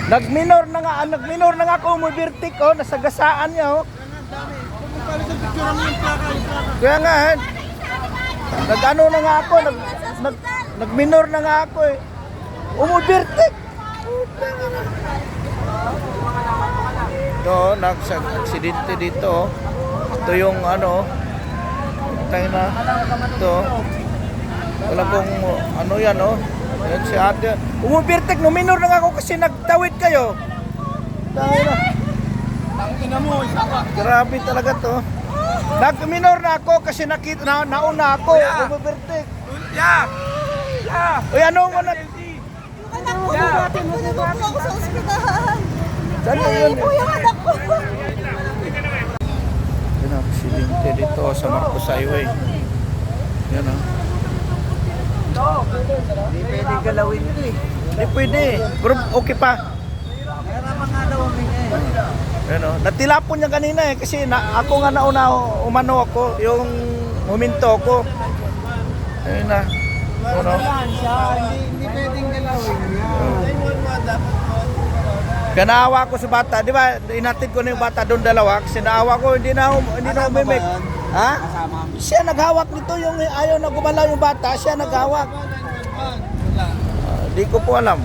Nagminor na nga ako, umibirtik oh, nasagasaan niya oh. Kaya nga nag-ano na nga ako, nagminor na nga ako eh. Umibirtik. Ito, nag-aksidente dito. Ito yung ano, tayo na. Ito. Wala kong ano yan oh. Yan si ate. Umibirtik, minor na nga ako kasi nagtawid kayo. Tayo na. Grabe talaga to. Nag-minor na ako kasi nauna ako. Umibirtik. Uy, ano mo na? Ako sa ospital. Saan yun? Po yung anak ko. Yan ang aksidente dito sa Marcos Highway. Yan o. Hindi pwede galawin ito eh. Hindi pwede. Pero okay pa. Nahirapan nga daw kami eh. Yan o. Natilapon niya kanina eh. Kasi ako nga nauna umano ako. Yung huminto ako. Ayun na. Ano? Hindi pwedeng galawin yan. Kaya naawa ko sa bata. Di ba? Inatid ko na yung bata doon dalawa. Kasi naawa ko. Hindi na umimik. Ha? Siya naghawak nito. Yung ayaw na gumalaw yung bata. Siya naghawak. Di ko po alam.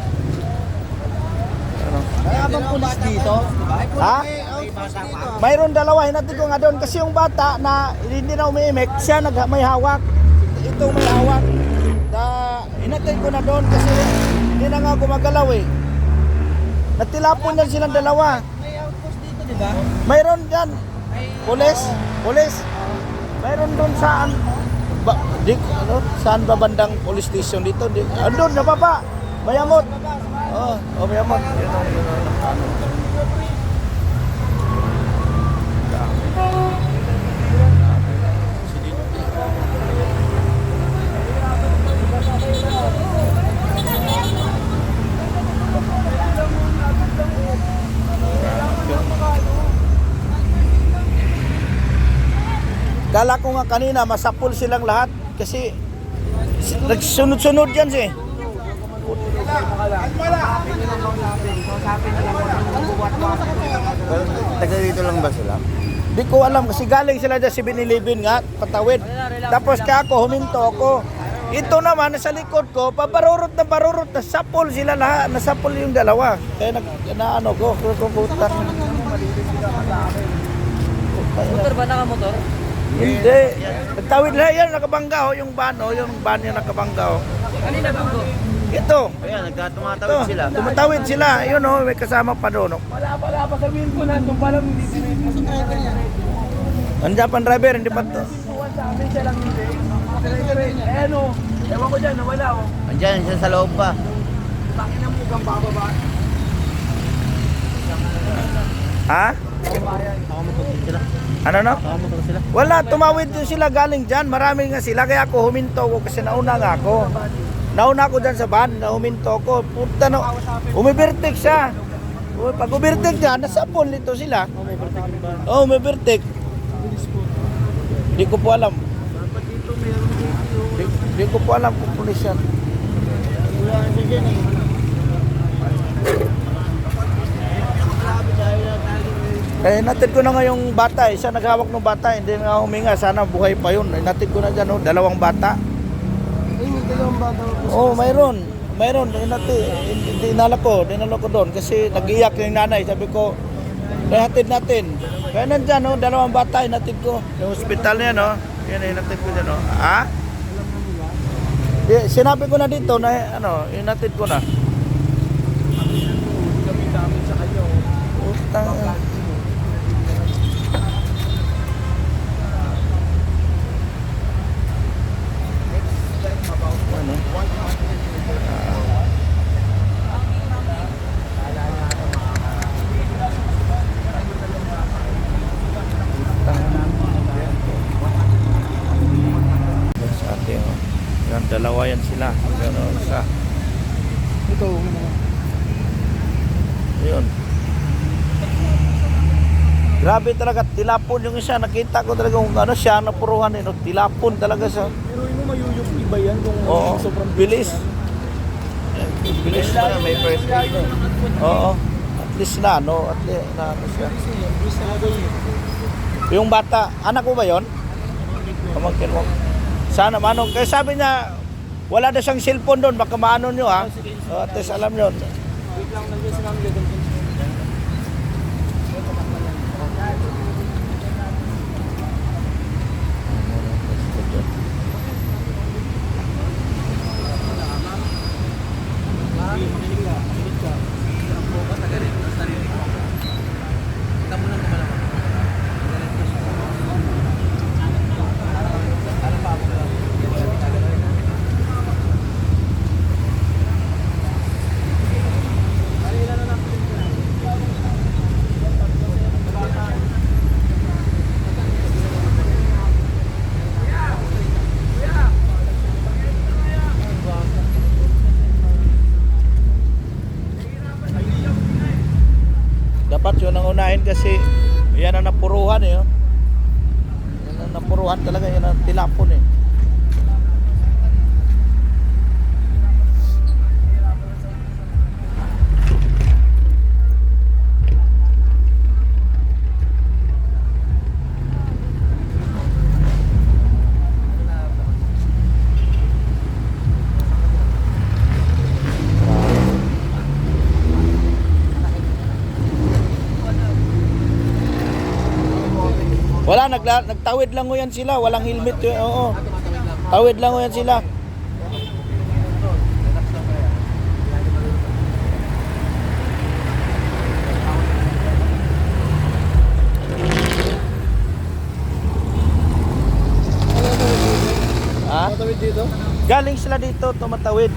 Ano? Kaya bang pulis dito? Ha? Mayroon dalawa, hinatid ko nga doon kasi yung bata na hindi na umiimik, siya may hawak. Ito may hawak. Hinatid ko na doon kasi hindi na nga gumagalaw eh. Natilapon yan silang dalawa. May outpost dito, di ba? Mayroon dyan. Pulis. Mayroon doon saan? Saan ba bandang police station dito? Doon, sa baba. Mayamot. Oh, mayamot. Yun. Kala ko nga kanina masapul silang lahat kasi nagsunod-sunod yan siya. Taga dito lang ba sila? Di ko alam kasi galing sila dyan 7-Eleven nga, patawid. Tapos kaya ako, huminto ako. Ito naman, nasa likod ko, parurot na sapul sila lahat, nasapul yung dalawa. Kaya naano ko, putar. Motor ba? Naka-motor? Hindi. Nagtawid na yan, nakabangga yung van yung nakabangga Kanina ba ko? Ito. Ayan, nagkatumatawid sila. Tumatawid sila. Yun may kasama pa doon. Wala pa sabihin ko na itong palang hindi Nandiyan pa ang driver, hindi pa to. sa amin siya lang hindi. Eh ano, ewan ko dyan, nawala oh. Andiyan, siya sa loob pa. Takin ang mukhang bababa. Ha? Sila. Ano no? Nakamotor sila. Wala, tumawid din sila galing dyan. Marami nga sila. Kaya ako huminto ko kasi nauna nga ako. Nauna ako dyan sa van, huminto ko. Puta no, umibertik siya. Pag umibertik niya, nasapol nito sila. Oh, umibertik. Di ko po alam. Di ko po alam kung pulis yan. Natid ko na nga yung bata eh. Siya naghawak ng bata, hindi na huminga. Sana buhay pa yun. Natid ko na dyan, dalawang bata. Oh, mayroon. Dinala ko doon kasi nag-iyak yung nanay. Sabi ko, hatid natin. Kaya nandyan, dalawang bata, inatid ko. Yung hospital niya, yan, inatid ko dyan, Ha? Sinabi ko na dito na, inatid ko na. Utang. Dalawa yan sila. Isa. Ito, Ayun. Grabe talaga, tilapon yung isa. Nakita ko talaga kung siya napuruhan eh. Tilapon talaga siya. pero yun mayuyok iba yan kung Oo, sobrang bilis. Bilis. May first aid. Oo. least na ano, na ano siya. Yung bata, anak ko ba yon? Pamangkin mo. Sana manong, kaya sabi niya, wala na siyang cellphone doon, baka maano nyo ha. So, at least alam nyo. Dapat yun ang unahin kasi yan ang napuruhan eh. Oh. Yan ang napuruhan talaga, yan ang tilapon eh. Wala, nagtawid lang ho yan sila. Walang helmet yun. Oo. Tawid lang ho yan sila. Ha? Matawid dito? Galing sila dito, tumatawid.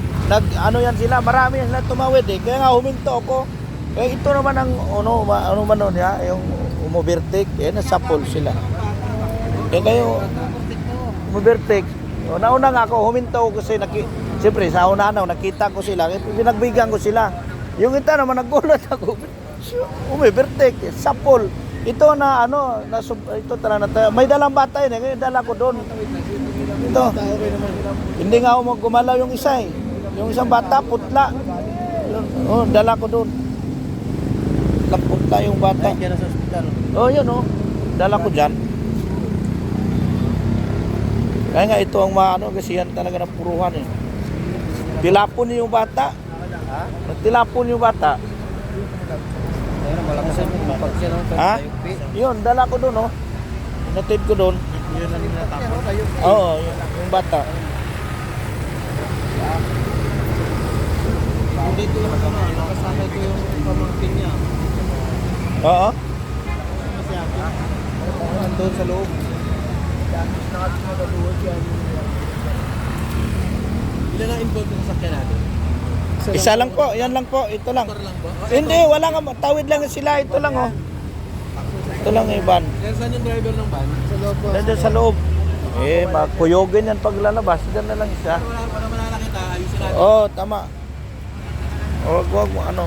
Ano yan sila, marami yan sila tumawid eh. Kaya nga huminto ako. Eh ito naman ang ano man nun ya, yung umubertik, eh nasapol sila. Kaya kayo umubertik. O, nauna nga ako, huminto ako kasi siyempre sa una nakita ko sila, eh, pinagbigyan ko sila. Yung ita naman nagulat ako. Umubertik, sapol. Ito na ito talaga may dalang bata yun, eh, dala ko doon. Ito. Hindi nga ako gumalaw yung isa eh. Yung isang bata, putla. Oh, dala ko doon. Putla yung bata. Ay, sa hospital. Oh, yun oh. Dala ko dyan. Kaya nga ito ang kasi yan talaga ng puruhan eh. Tilapon yung bata. Ha? Nagtilapon yung bata. Ayun, malakas ang pag siya naman. Ha? Yun, dala ko doon oh. Natid ko doon. Yun na ninatapon. Oo, yung bata. Dito yung nakasama ko yung pamangkin niya. Oo. Kasi ako, nandun sa loob. Ilan ang involved sa sakyan natin? Isa lang po, yan lang po, ito lang. Motor lang ba? Hindi, wala nga, tawid lang sila, ito lang oh. Ito lang yung van. Saan yung driver ng van? Sa loob po. Nandun sa loob. Eh, makuyogin yan pag lalabas, dyan na lang isa. Wala naman nakakita, ayusin natin. Oo, tama. Wag mo, ano.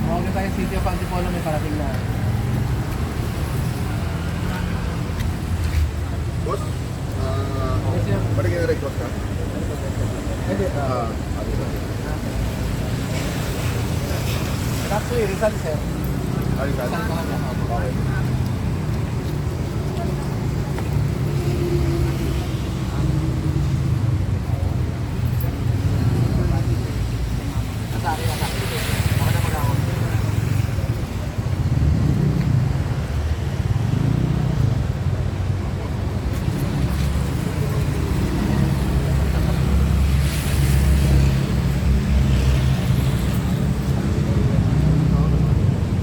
Huwag tayo City of Antipolo, may parating na. Boss, Yes, sir. pwede kayo request ka? Hindi. Actually, Rizal, sir. Rizal. Rizal ka lang. Okay. Asari. Baka na mag-ako.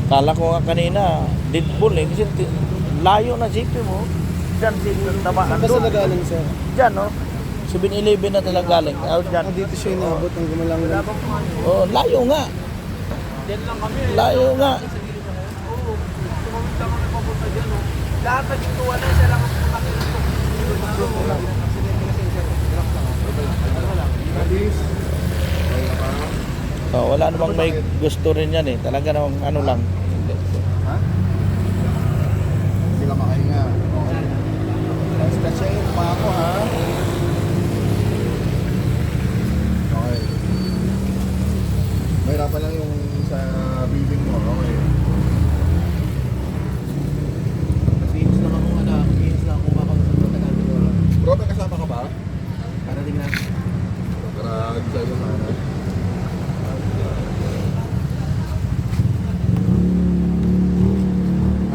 Kala ko nga kanina, Deadpool eh, kasi layo na jeepy mo. Diyan si tamaan Saan doon. ba galing, sir? Diyan no. 7-Eleven na talaga galing. Diyan. Dito siya inabot ng gumalang lang. Oh, layo nga. Layo nga. Lahat na dito wala siya lang ang Wala. So, wala namang may gusto rin yan eh. Talaga namang ano lang. Ha? Hindi ka makahinga. Okay. Stretching pa ako ha. Okay. Mahirapan lang yung sa breathing mo. Okay. Kinis lang ako anak. Kinis lang ako makausap ng taga-Antipolo. Bro, may kasama ka ba? Para tingnan. Para sa'yo sana.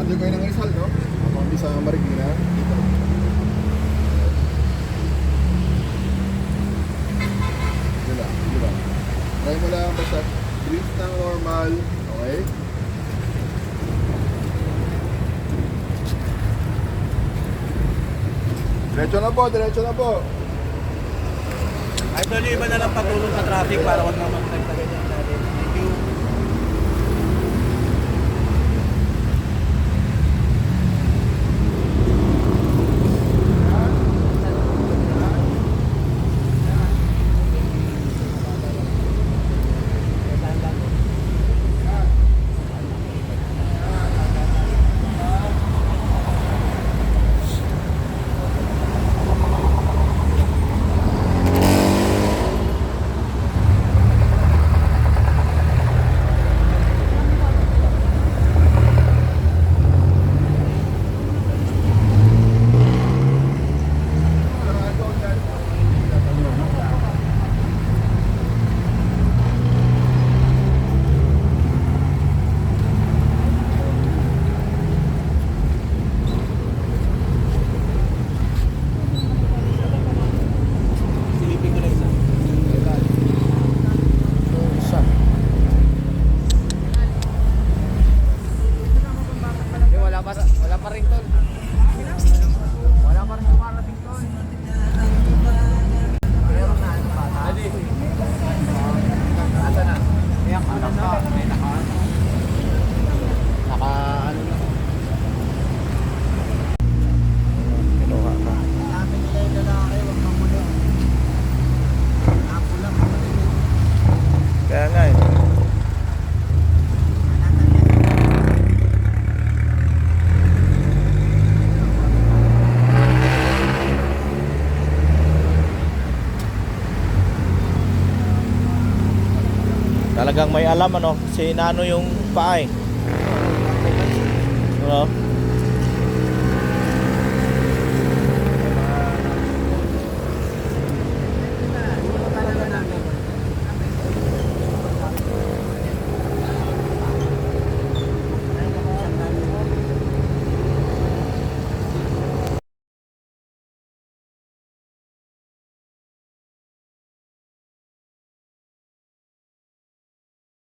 Ando kayo ng Rizal, no? Ako hindi sa Marikina. Dito. Di ba? Try mo lang basta breathe ng normal. Okay? Diretso na po, diretso na po. Ay, tuloy iba na lang patulong sa traffic para wag naman nagtaganyan natin. Thank you. Silipin ko lang isa. Isa. Wala pa rin tol. Wala pa rin kumarating tol. Meron na ano pa. Adi. Asa na? May akala na. May naka ano na. Kinuha ka. Sabi nila yung lalaki, wag kang muli. Ako lang. Kaya nga eh. Talagang may alam ano, si Nano yung paa eh. Ano?